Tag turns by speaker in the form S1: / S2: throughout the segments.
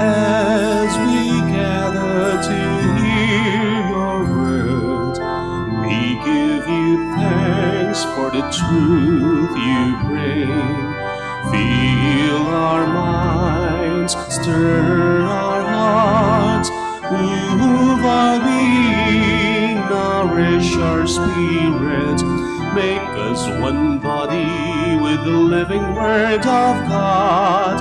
S1: As we gather to hear your word, we give you thanks for the truth you bring. Fill our minds, stir our hearts, move our being, nourish our spirits, make us one body with the living word of God.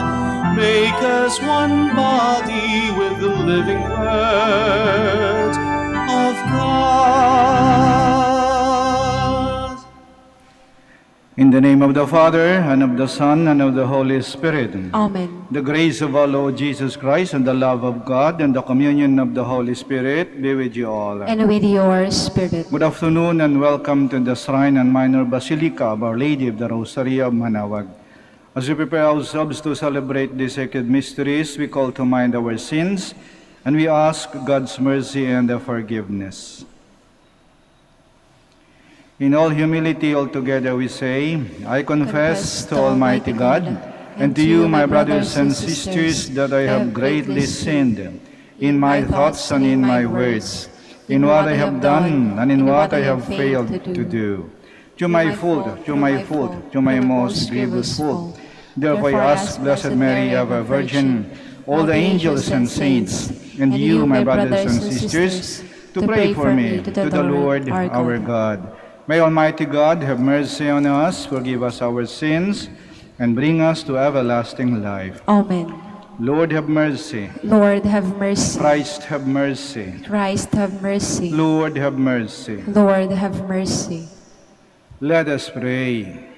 S1: Make us one body with the living word of God.
S2: In the name of the Father, and of the Son, and of the Holy Spirit.
S3: Amen.
S2: The grace of our Lord Jesus Christ, and the love of God, and the communion of the Holy Spirit be with you all.
S3: And with your spirit.
S2: Good afternoon, and welcome to the Shrine and Minor Basilica of Our Lady of the Rosary of Manaoag. As we prepare ourselves to celebrate these sacred mysteries, we call to mind our sins, and we ask God's mercy and forgiveness. In all humility altogether we say, I confess to Almighty God, and to you, my brothers and sisters, that I have greatly sinned, in my thoughts and in my words, in what I have done and in what I have failed to do. To my fault, to my fault, to my most grievous fault. Therefore I ask Blessed Mary, ever Virgin, all the angels and saints, and you, my brothers and sisters, to pray for me to the Lord our God. May Almighty God have mercy on us, forgive us our sins, and bring us to everlasting life.
S3: Amen.
S2: Lord, have mercy.
S3: Lord, have mercy.
S2: Christ, have mercy.
S3: Christ, have mercy.
S2: Lord, have mercy.
S3: Lord, have mercy.
S2: Let us pray.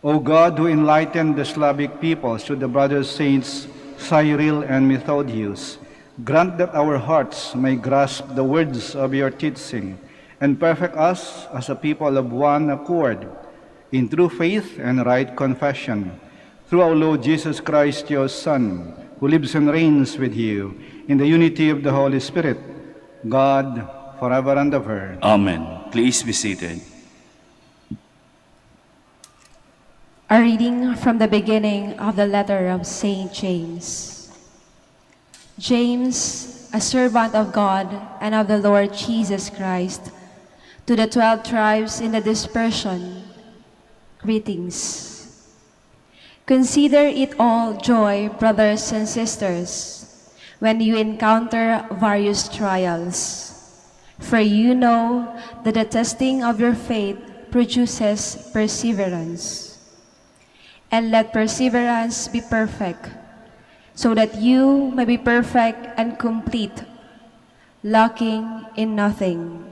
S2: O God, who enlightened the Slavic peoples through the brothers saints Cyril and Methodius, grant that our hearts may grasp the words of your teaching, and perfect us as a people of one accord, in true faith and right confession, through our Lord Jesus Christ, your Son, who lives and reigns with you, in the unity of the Holy Spirit, God, forever and ever.
S4: Amen. Please be seated.
S3: A reading from the beginning of the letter of Saint James. James, a servant of God and of the Lord Jesus Christ, to the 12 tribes in the dispersion, greetings. Consider it all joy, brothers and sisters, when you encounter various trials. For you know that the testing of your faith produces perseverance. And let perseverance be perfect, so that you may be perfect and complete, lacking in nothing.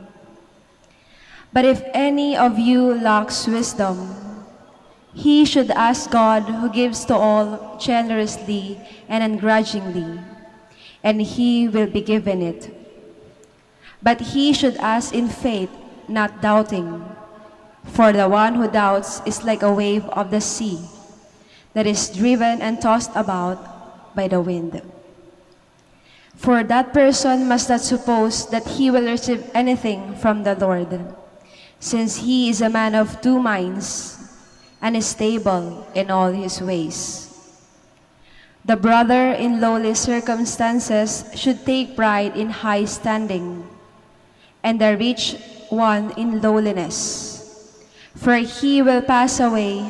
S3: But if any of you lacks wisdom, he should ask God, who gives to all generously and ungrudgingly, and he will be given it. But he should ask in faith, not doubting. For the one who doubts is like a wave of the sea, that is driven and tossed about by the wind. For that person must not suppose that he will receive anything from the Lord, since he is a man of two minds, and is stable in all his ways. The brother in lowly circumstances should take pride in high standing, and the rich one in lowliness, for he will pass away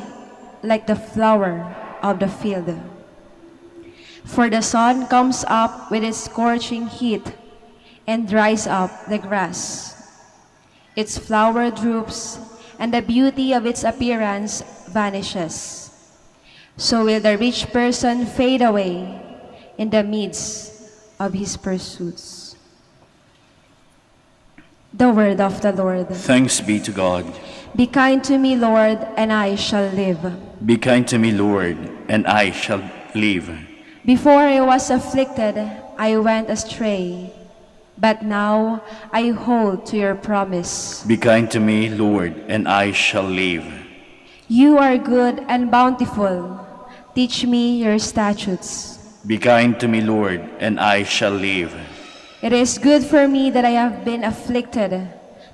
S3: like the flower of the field. For the sun comes up with its scorching heat and dries up the grass. Its flower droops, and the beauty of its appearance vanishes. So will the rich person fade away in the midst of his pursuits. The word of the Lord.
S4: Thanks be to God.
S3: Be kind to me, Lord, and I shall live.
S4: Be kind to me, Lord, and I shall live.
S3: Before I was afflicted, I went astray, but now I hold to your promise.
S4: Be kind to me, Lord, and I shall live.
S3: You are good and bountiful. Teach me your statutes.
S4: Be kind to me, Lord, and I shall live.
S3: It is good for me that I have been afflicted,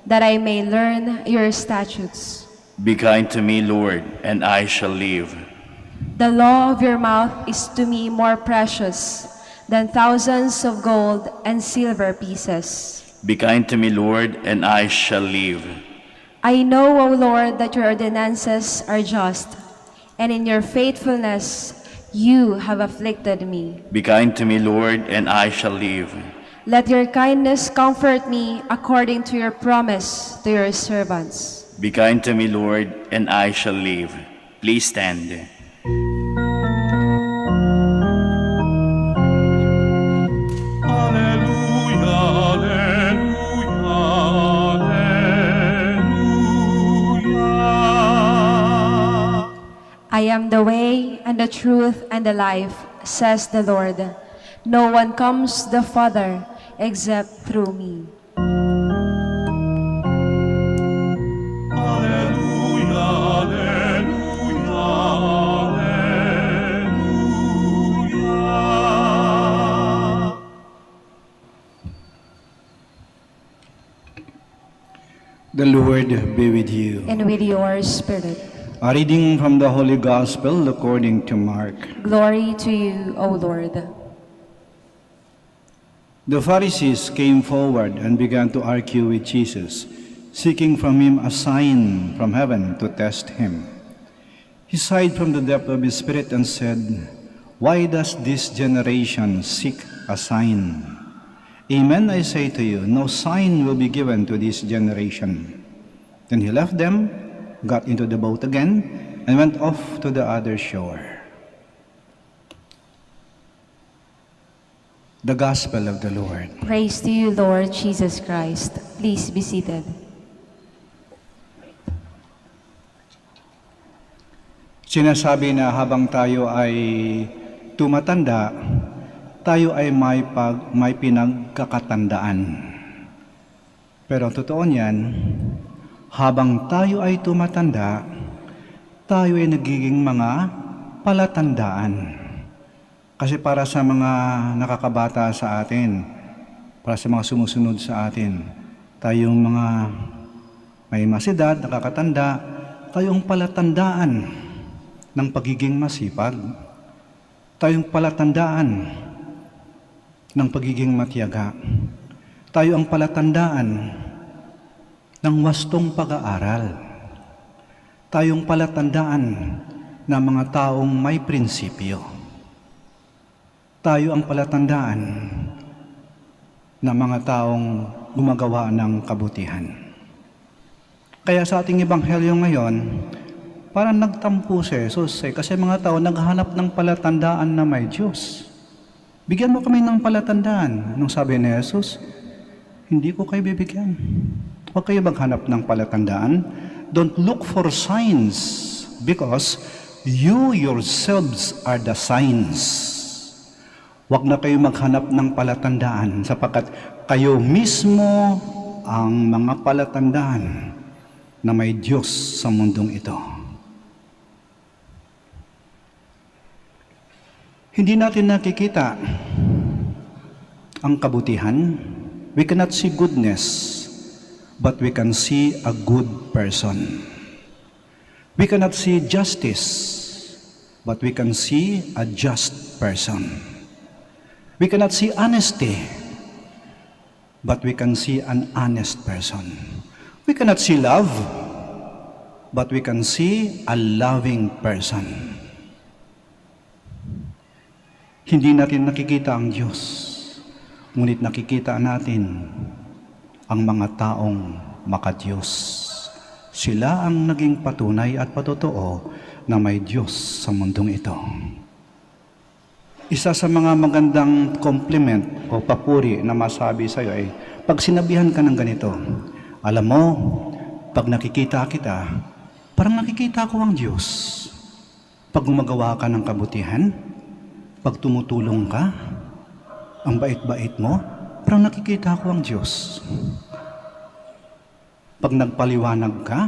S3: that I may learn your statutes.
S4: Be kind to me, Lord, and I shall live.
S3: The law of your mouth is to me more precious than thousands of gold and silver pieces.
S4: Be kind to me, Lord, and I shall live.
S3: I know, O Lord, that your ordinances are just, and in your faithfulness you have afflicted me.
S4: Be kind to me, Lord, and I shall live.
S3: Let your kindness comfort me according to your promise to your servants.
S4: Be kind to me, Lord, and I shall live. Please stand.
S1: Alleluia, alleluia, alleluia.
S3: I am the way and the truth and the life, says the Lord. No one comes to the Father except through me.
S1: Alleluia, alleluia, alleluia.
S2: The Lord be with you.
S3: And with your spirit.
S2: A reading from the Holy Gospel according to Mark.
S3: Glory to you, O Lord.
S2: The Pharisees came forward and began to argue with Jesus, seeking from him a sign from heaven to test him. He sighed from the depth of his spirit and said, "Why does this generation seek a sign? Amen, I say to you, no sign will be given to this generation." Then he left them, got into the boat again, and went off to the other shore. The Gospel of the Lord.
S3: Praise to you, Lord Jesus Christ. Please be seated.
S2: Sinasabi na habang tayo ay tumatanda, tayo ay may pinagkakatandaan. Pero ang totoo niyan, habang tayo ay tumatanda, tayo ay nagiging mga palatandaan. Kasi para sa mga nakakabata sa atin, para sa mga sumusunod sa atin, tayong mga may masidad, nakakatanda, tayong palatandaan ng pagiging masipag. Tayong palatandaan ng pagiging matiyaga. Tayo ang palatandaan ng wastong pag-aaral. Tayong palatandaan ng mga taong may prinsipyo. Tayo ang palatandaan ng mga taong gumagawa ng kabutihan. Kaya sa ating ebanghelyo ngayon, parang nagtampo si Jesus kasi mga tao naghahanap ng palatandaan na may Diyos. Bigyan mo kami ng palatandaan. Nung sabi ni Jesus, hindi ko kayo bibigyan. Huwag kayo maghanap ng palatandaan. Don't look for signs because you yourselves are the signs. Huwag na kayo maghanap ng palatandaan sapagkat kayo mismo ang mga palatandaan na may Diyos sa mundong ito. Hindi natin nakikita ang kabutihan. We cannot see goodness, but we can see a good person. We cannot see justice, but we can see a just person. We cannot see honesty, but we can see an honest person. We cannot see love, but we can see a loving person. Hindi natin nakikita ang Diyos, ngunit nakikita natin ang mga taong makadiyos. Sila ang naging patunay at patotoo na may Diyos sa mundong ito. Isa sa mga magandang compliment o papuri na masabi sa iyo ay pag sinabihan ka ng ganito, alam mo, pag nakikita kita, parang nakikita ko ang Diyos. Pag gumagawa ka ng kabutihan, pag tumutulong ka, ang bait-bait mo, parang nakikita ko ang Diyos. Pag nagpaliwanag ka,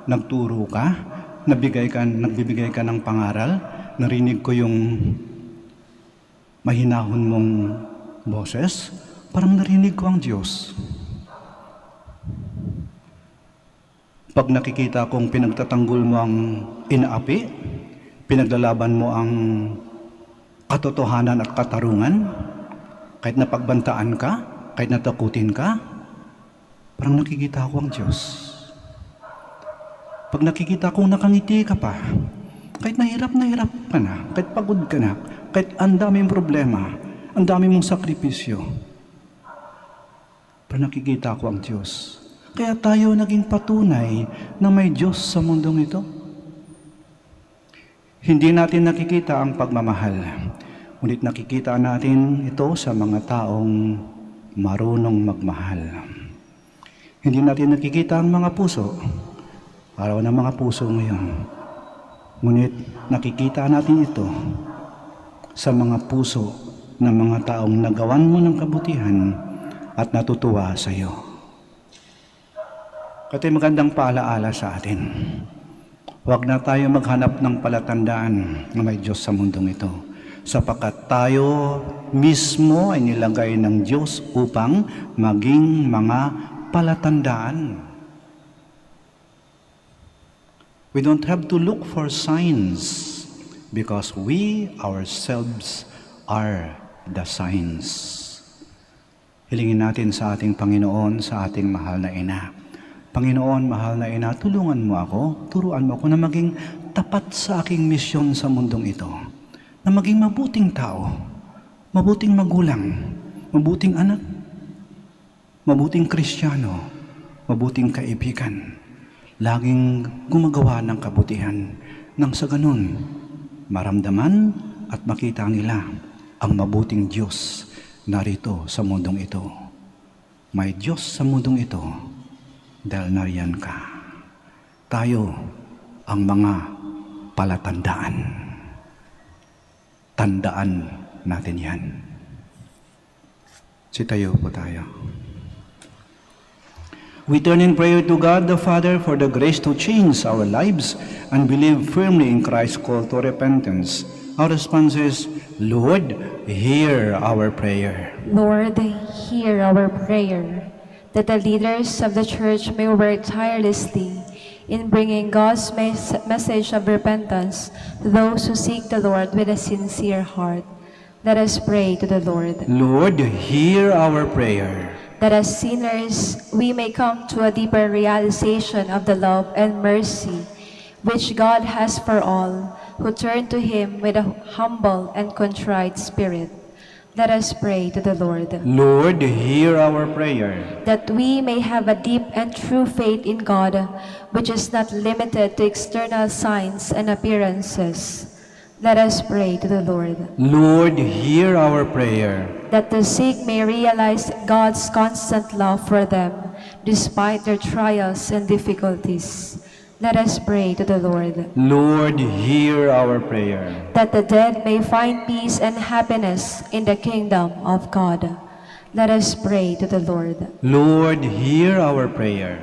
S2: nagturo ka, nagbibigay ka ng pangaral, narinig ko yung mahinahon mong boses, parang narinig ko ang Diyos. Pag nakikita kong pinagtatanggol mo ang inaapi,
S5: Pinaglalaban mo ang katotohanan at katarungan, kahit napagbantaan ka, kahit natakutin ka, parang nakikita ko ang Diyos. Pag nakikita kong nakangiti ka pa, kahit nahirap ka na, kahit pagod ka na, kahit ang daming problema, ang daming mong sakripisyo, pero nakikita ko ang Diyos. Kaya tayo naging patunay na may Diyos sa mundong ito. Hindi natin nakikita ang pagmamahal, ngunit nakikita natin ito sa mga taong marunong magmahal. Hindi natin nakikita ang mga puso, araw ng mga puso ngayon. Ngunit nakikita natin ito sa mga puso ng mga taong nagawan mo ng kabutihan at natutuwa sa iyo. Kaya magandang paalaala sa atin. Huwag na tayo maghanap ng palatandaan na may Diyos sa mundong ito, sapagkat tayo mismo ay nilagay ng Diyos upang maging mga palatandaan. We don't have to look for signs because we ourselves are the signs. Hilingin natin sa ating Panginoon, sa ating mahal na Ina. Panginoon, mahal na Ina, tulungan mo ako, turuan mo ako na maging tapat sa aking misyon sa mundong ito. Na maging mabuting tao, mabuting magulang, mabuting anak, mabuting Kristiyano, mabuting kaibigan. Laging gumagawa ng kabutihan nang sa ganun maramdaman at makita nila ang mabuting Diyos narito sa mundong ito. May Diyos sa mundong ito dahil nariyan ka. Tayo ang mga palatandaan. Tandaan natin yan. Sitayo po tayo. We turn in prayer to God the Father for the grace to change our lives and believe firmly in Christ's call to repentance. Our response is, Lord, hear our prayer.
S3: Lord, hear our prayer, that the leaders of the Church may work tirelessly in bringing God's message of repentance to those who seek the Lord with a sincere heart. Let us pray to the Lord.
S5: Lord, hear our prayer.
S3: That as sinners, we may come to a deeper realization of the love and mercy which God has for all who turn to Him with a humble and contrite spirit. Let us pray to the Lord.
S5: Lord, hear our prayer.
S3: That we may have a deep and true faith in God, which is not limited to external signs and appearances. Let us pray to the Lord.
S5: Lord, hear our prayer.
S3: That the sick may realize God's constant love for them, despite their trials and difficulties. Let us pray to the Lord.
S5: Lord, hear our prayer.
S3: That the dead may find peace and happiness in the kingdom of God. Let us pray to the Lord.
S5: Lord, hear our prayer.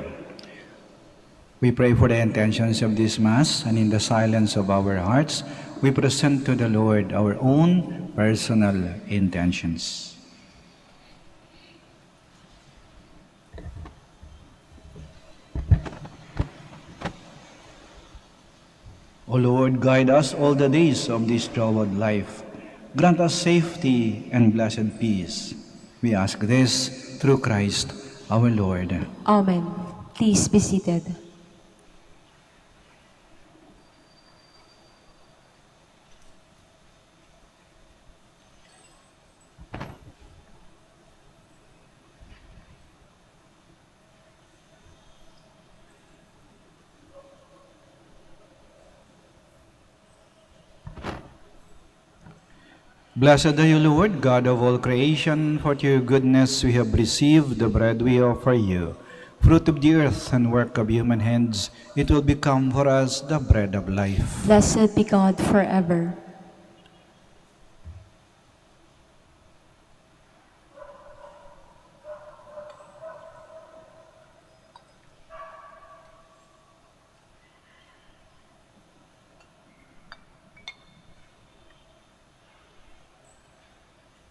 S5: We pray for the intentions of this Mass, and in the silence of our hearts, we present to the Lord our own personal intentions. O Lord, guide us all the days of this troubled life. Grant us safety and blessed peace. We ask this through Christ our Lord.
S3: Amen. Please be seated.
S5: Blessed are you, Lord, God of all creation, for to your goodness we have received the bread we offer you. Fruit of the earth and work of human hands, it will become for us the bread of life.
S3: Blessed be God forever.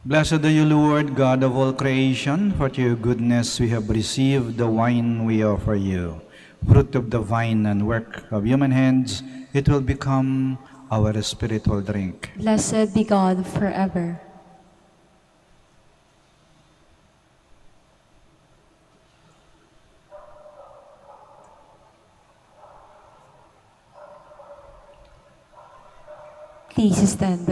S5: Blessed are you, Lord, God of all creation, for to your goodness we have received the wine we offer you. Fruit of the vine and work of human hands, it will become
S2: our spiritual drink.
S3: Blessed be God forever. Please stand.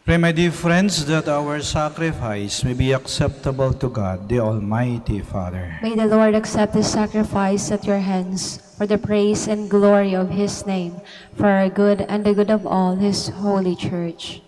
S2: Pray, my dear friends, that our sacrifice may be acceptable to God, the Almighty Father.
S3: May the Lord accept this sacrifice at your hands for the praise and glory of his name, for our good and the good of all his holy church.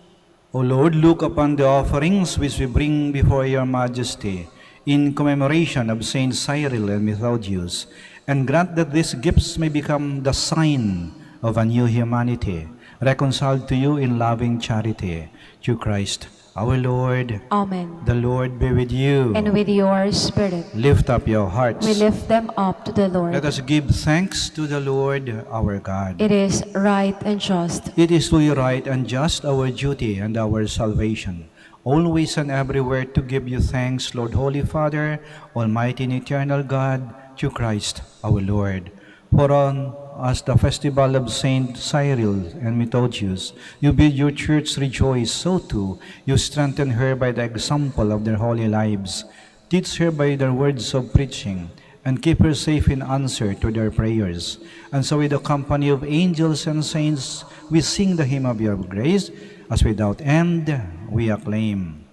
S2: O Lord, look upon the offerings which we bring before your majesty in commemoration of Saint Cyril and Methodius, and grant that these gifts may become the sign of a new humanity, reconciled to you in loving charity, through Christ our Lord.
S3: Amen.
S2: The Lord be with you.
S3: And with your spirit.
S2: Lift up your hearts.
S3: We lift them up to the Lord.
S2: Let us give thanks to the Lord our God.
S3: It is right and just.
S2: It is truly right and just, our duty and our salvation, always and everywhere to give you thanks, Lord, Holy Father, Almighty and eternal God, through Christ our Lord. For on as the festival of Saint Cyril and Methodius, you bid your church rejoice, so too you strengthen her by the example of their holy lives. Teach her by their words of preaching, and keep her safe in answer to their prayers. And so with the company of angels and saints, we sing the hymn of your grace, as without end we acclaim.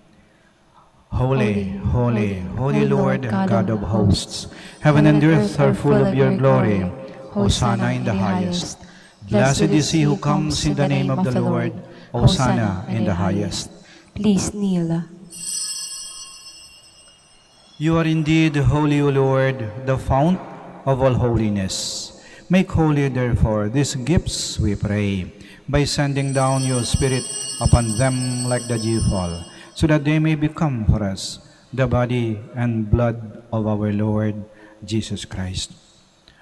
S2: Holy, holy, holy Lord, God of hosts, heaven and earth are full of your glory. Hosanna in the highest. Blessed is he who comes in the name of the Lord. Hosanna in the highest.
S3: Please kneel.
S2: You are indeed holy, O Lord, the fount of all holiness. Make holy, therefore, these gifts, we pray, by sending down your Spirit upon them like the dewfall, so that they may become for us the body and blood of our Lord Jesus Christ.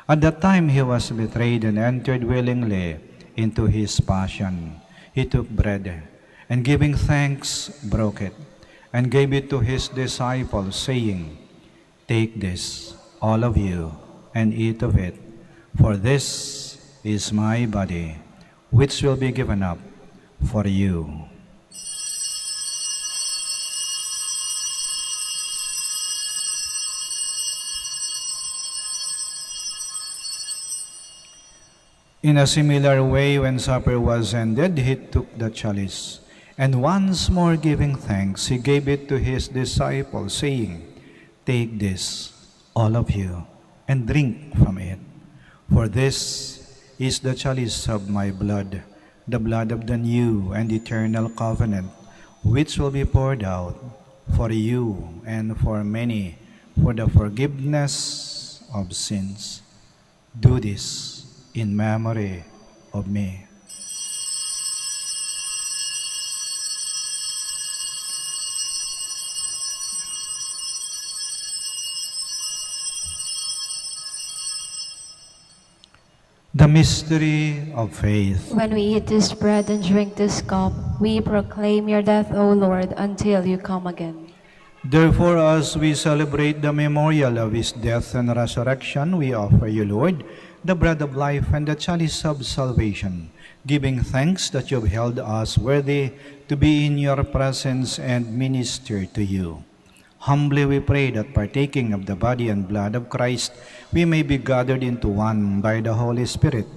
S2: At that time he was betrayed and entered willingly into his passion. He took bread, and giving thanks, broke it, and gave it to his disciples, saying, "Take this, all of you, and eat of it, for this is my body, which will be given up for you." In a similar way, when supper was ended, he took the chalice, and once more giving thanks, he gave it to his disciples, saying, "Take this, all of you, and drink from it. For this is the chalice of my blood, the blood of the new and eternal covenant, which will be poured out for you and for many for the forgiveness of sins. Do this in memory of me." The mystery of faith.
S3: When we eat this bread and drink this cup, we proclaim your death, O Lord, until you come again.
S2: Therefore, as we celebrate the memorial of his death and resurrection, we offer you, Lord, the bread of life and the chalice of salvation, giving thanks that you have held us worthy to be in your presence and minister to you. Humbly we pray that partaking of the body and blood of Christ, we may be gathered into one by the Holy Spirit.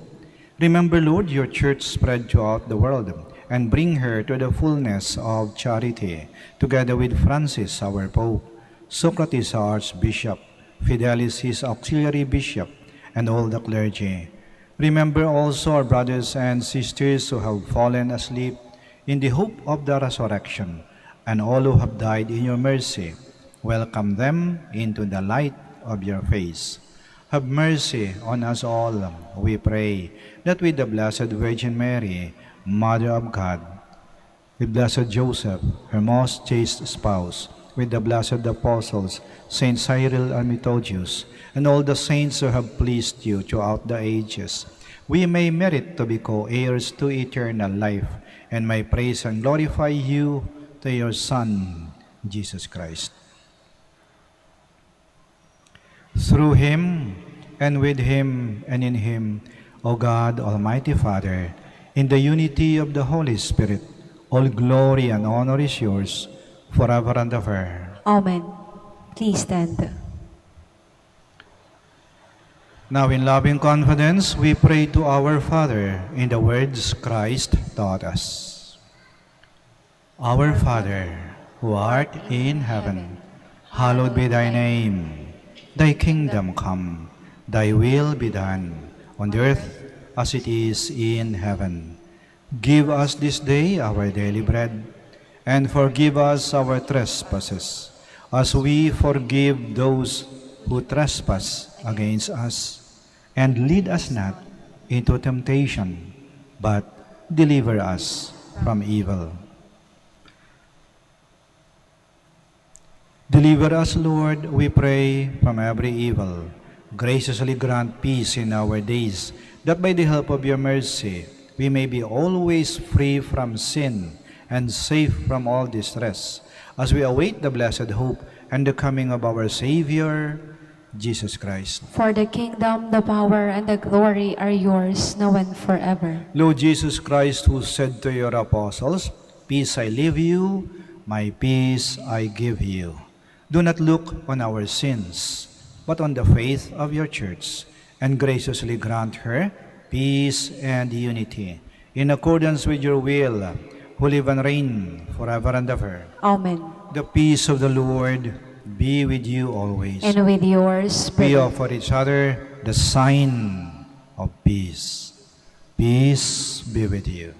S2: Remember, Lord, your church spread throughout the world, and bring her to the fullness of charity, together with Francis, our Pope, Socrates, our Archbishop, Fidelis, his auxiliary bishop, and all the clergy. Remember also our brothers and sisters who have fallen asleep in the hope of the resurrection, and all who have died in your mercy. Welcome them into the light of your face. Have mercy on us all, we pray, that with the Blessed Virgin Mary, Mother of God, with Blessed Joseph, her most chaste spouse, with the blessed apostles, Saint Cyril and Methodius, and all the saints who have pleased you throughout the ages, we may merit to be co-heirs to eternal life, and may praise and glorify you to your Son, Jesus Christ. Through him, and with him, and in him, O God, Almighty Father,
S5: in the unity of the Holy Spirit, all glory and honor is yours, forever and ever.
S3: Amen. Please stand.
S5: Now in loving confidence, we pray to our Father in the words Christ taught us. Our Father, who art in heaven, hallowed be thy name. Thy kingdom come, thy will be done, on earth as it is in heaven. Give us this day our daily bread, and forgive us our trespasses, as we forgive those who trespass against us. And lead us not into temptation, but deliver us from evil. Deliver us, Lord, we pray, from every evil. Graciously grant peace in our days, that by the help of your mercy, we may be always free from sin and safe from all distress, as we await the blessed hope and the coming of our Savior, Jesus Christ.
S3: For the kingdom, the power, and the glory are yours, now and forever.
S5: Lord Jesus Christ, who said to your apostles, "Peace I leave you, my peace I give you," do not look on our sins, but on the faith of your church, and graciously grant her peace and unity, in accordance with your will, who live and reign forever and ever.
S3: Amen.
S5: The peace of the Lord be with you always.
S3: And with yours,
S5: We
S3: Spirit.
S5: offer each other the sign of peace. Peace be with you.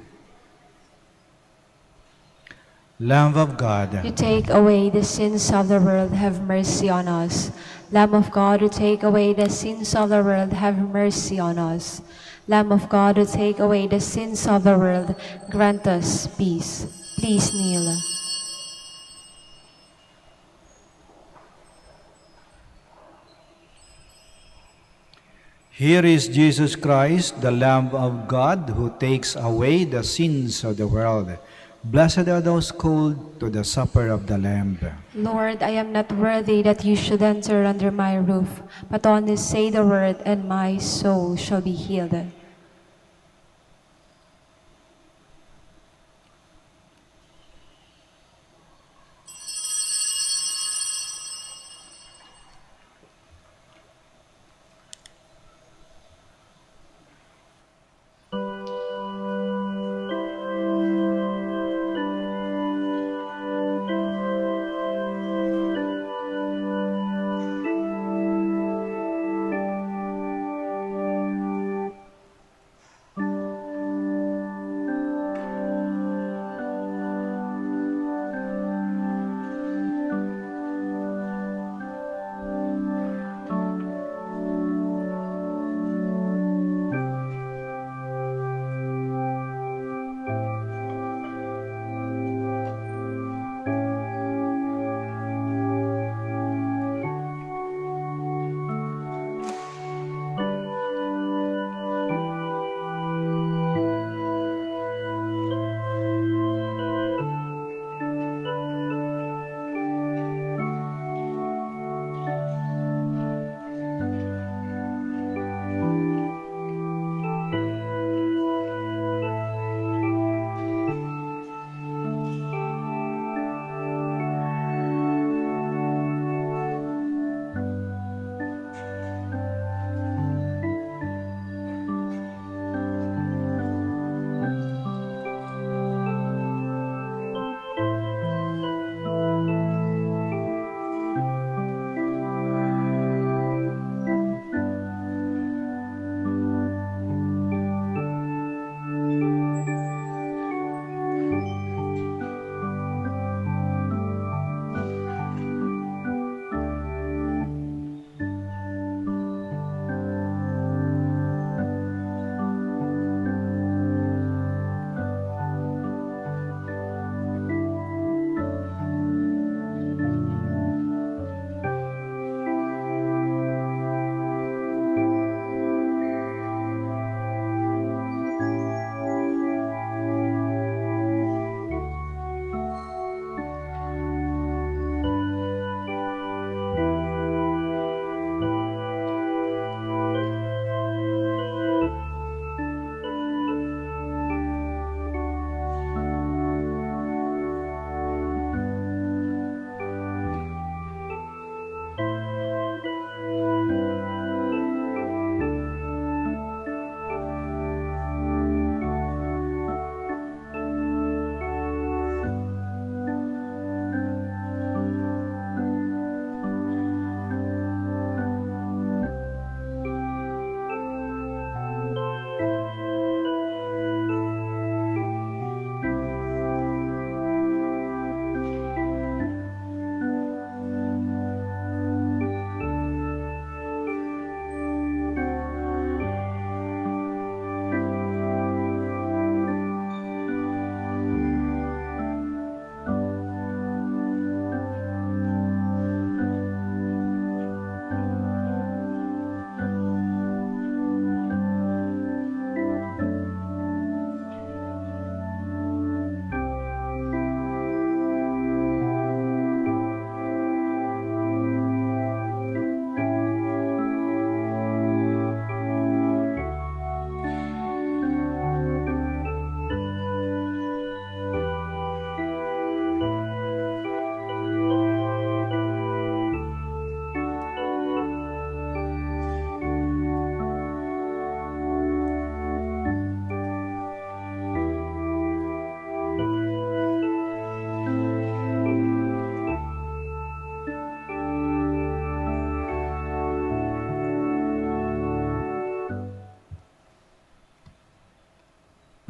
S5: Lamb of God,
S3: You take away the sins of the world, have mercy on us. Lamb of God, who take away the sins of the world, have mercy on us. Lamb of God, who take away the sins of the world, grant us peace. Please kneel.
S5: here is Jesus Christ, the Lamb of God, who takes away the sins of the world. Blessed are those called to the supper of the Lamb.
S3: Lord, I am not worthy that you should enter under my roof, but only say the word, and my soul shall be healed.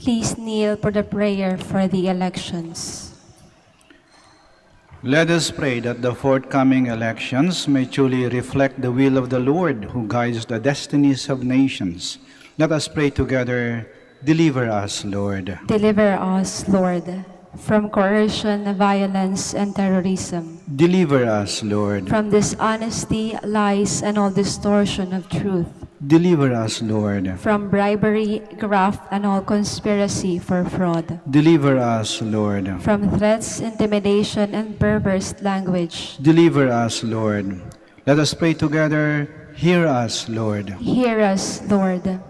S3: Please kneel for the prayer for the elections.
S2: Let us pray that the forthcoming elections may truly reflect the will of the Lord who guides the destinies of nations. Let us pray together. Deliver us, Lord.
S3: Deliver us, Lord, from coercion, violence, and terrorism,
S2: Deliver us, Lord.
S3: from dishonesty, lies, and all distortion of truth,
S2: Deliver us, Lord.
S3: from bribery, graft, and all conspiracy for fraud,
S2: Deliver us, Lord.
S3: from threats, intimidation, and perverse language.
S2: Deliver us, Lord. Let us pray together. Hear us, Lord.
S3: Hear us, Lord,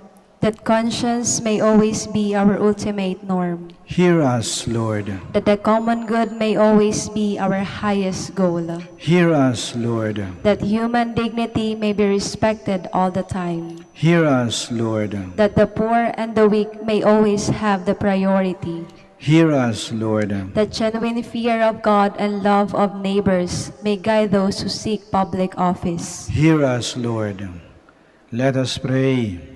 S3: that conscience may always be our ultimate norm,
S2: Hear us, Lord.
S3: that the common good may always be our highest goal,
S2: Hear us, Lord.
S3: that human dignity may be respected all the time,
S2: Hear us, Lord.
S3: that the poor and the weak may always have the priority,
S2: Hear us, Lord.
S3: that genuine fear of God and love of neighbors may guide those who seek public office.
S2: Hear us, Lord. Let us pray.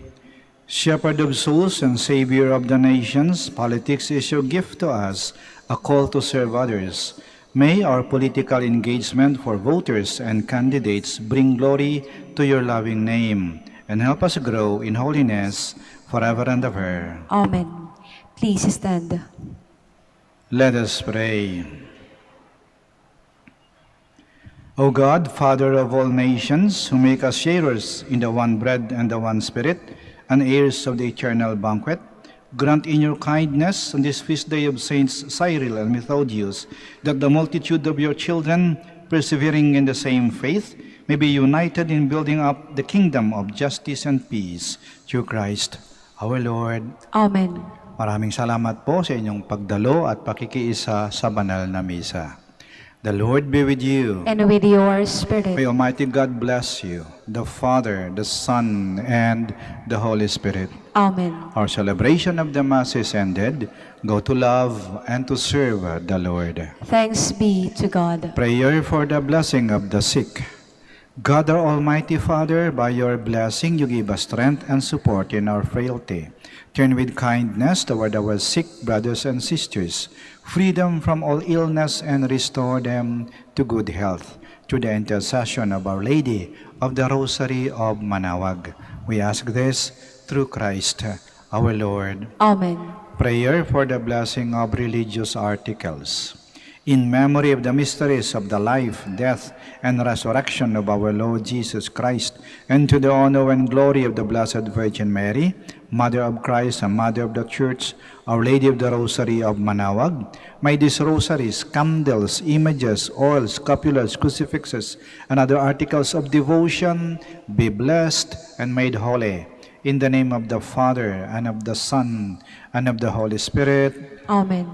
S2: Shepherd of souls and Savior of the nations, politics is your gift to us, a call to serve others. May our political engagement for voters and candidates bring glory to your loving name and help us grow in holiness forever and ever.
S3: Amen. Please stand.
S2: Let us pray. O God, Father of all nations, who make us sharers in the one bread and the one Spirit, and heirs of the eternal banquet, grant in your kindness on this feast day of Saints Cyril and Methodius that the multitude of your children, persevering in the same faith, may be united in building up the kingdom of justice and peace through Christ our Lord.
S3: Amen.
S2: Maraming salamat po sa inyong pagdalo at pakikiisa sa banal na misa. The Lord be with you.
S3: And with your spirit.
S2: May Almighty God bless you, the Father, the Son, and the Holy Spirit.
S3: Amen.
S2: Our celebration of the Mass is ended. Go to love and to serve the Lord.
S3: Thanks be to God.
S2: Prayer for the blessing of the sick. God, our Almighty Father, by your blessing you give us strength and support in our frailty. Turn with kindness toward our sick brothers and sisters, free them from all illness and restore them to good health. Through the intercession of Our Lady of the Rosary of Manaoag, we ask this through Christ our Lord.
S3: Amen.
S2: Prayer for the blessing of religious articles. In memory of the mysteries of the life, death, and resurrection of our Lord Jesus Christ, and to the honor and glory of the Blessed Virgin Mary, Mother of Christ and Mother of the Church, Our Lady of the Rosary of Manaoag, may these rosaries, candles, images, oils, scapulars, crucifixes, and other articles of devotion be blessed and made holy. In the name of the Father, and of the Son, and of the Holy Spirit.
S3: Amen.